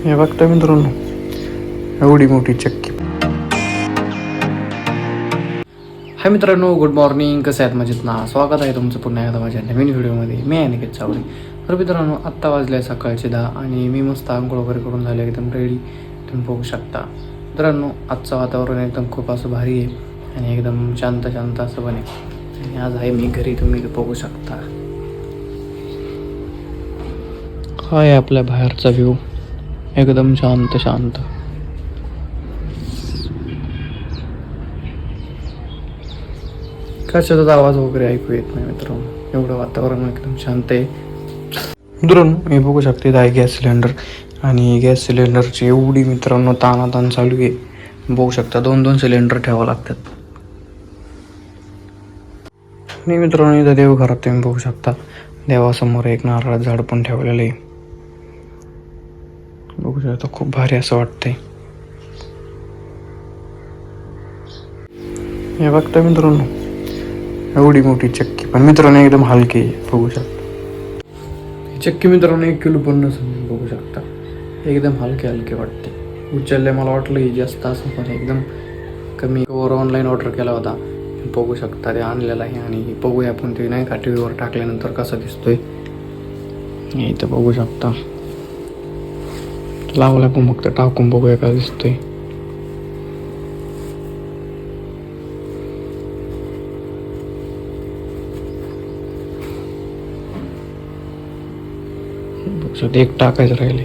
हे बघता मित्रांनो, एवढी मोठी चक्की. हाय मित्रांनो, गुड मॉर्निंग. कसं आहेत? मजेत ना? स्वागत आहे तुमचं पुन्हा एकदा माझ्या नवीन व्हिडिओमध्ये. मी आहे निकेत चावडे. तर मित्रांनो, आत्ता वाजले सकाळचे 10 आणि मी मस्त आंघोळ वगैरे करून झाले, एकदम रेडी. तुम्ही बघू शकता मित्रांनो, आजचं वातावरण एकदम खूप असं भारी आहे आणि एकदम शांत शांत असं पण आहे. आणि आज आहे मी घरी, तुम्ही बघू शकता. काय आपल्या बाहेरचा व्ह्यू एकदम शांत शांत. कशाचा आवाज वगैरे ऐकू येत नाही मित्रांनो, एवढं वातावरण एकदम शांत आहे. मित्रांनो, मी बघू शकते इथं आहे गॅस सिलेंडर आणि गॅस सिलेंडरची एवढी मित्रांनो ताणाताण चालू आहे. बघू शकता 2-2 सिलेंडर ठेवावं लागतात. आणि मित्रांनो, इथं देवघरात तुम्ही बघू शकता देवासमोर एक नारळाचं झाड पण ठेवलेलं आहे. बघू शकता, खूप भारी असं वाटतंय. हे बघता मित्रांनो, एवढी मोठी चक्की, पण मित्रांनो एकदम हलकी आहे. बघू शकता ही चक्की मित्रांनो 1 किलो पण नसेल. बघू शकता एकदम हलके हलके वाटते. उचलले मला वाटलं ही जास्त असं, पण एकदम कमी. वर ऑनलाईन ऑर्डर केला होता, बघू शकता ते आणलेला आहे. आणि बघूया आपण ते नाही का टी व्हीवर टाकल्यानंतर कसा दिसतोय. इथं बघू शकता लावला पण फक्त टाकून बघूया का दिसतोय. एक टाकायचं राहिले.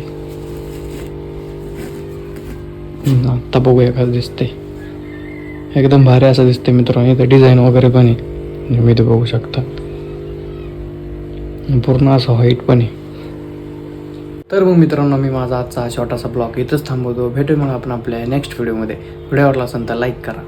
आत्ता बघूया का दिसते. एकदम भारी असं दिसते मित्रांनो. इथं डिझाईन वगैरे पण आहे, तुम्ही इथे बघू शकता. पूर्ण असं व्हाईट पण आहे. तर मग मित्रांनो, मी माझा आजचा छोटासा ब्लॉग इथंच थांबवतो. भेटू मग आपण आपल्या नेक्स्ट व्हिडिओमध्ये. व्हिडिओ आवडला असेल तर लाईक करा.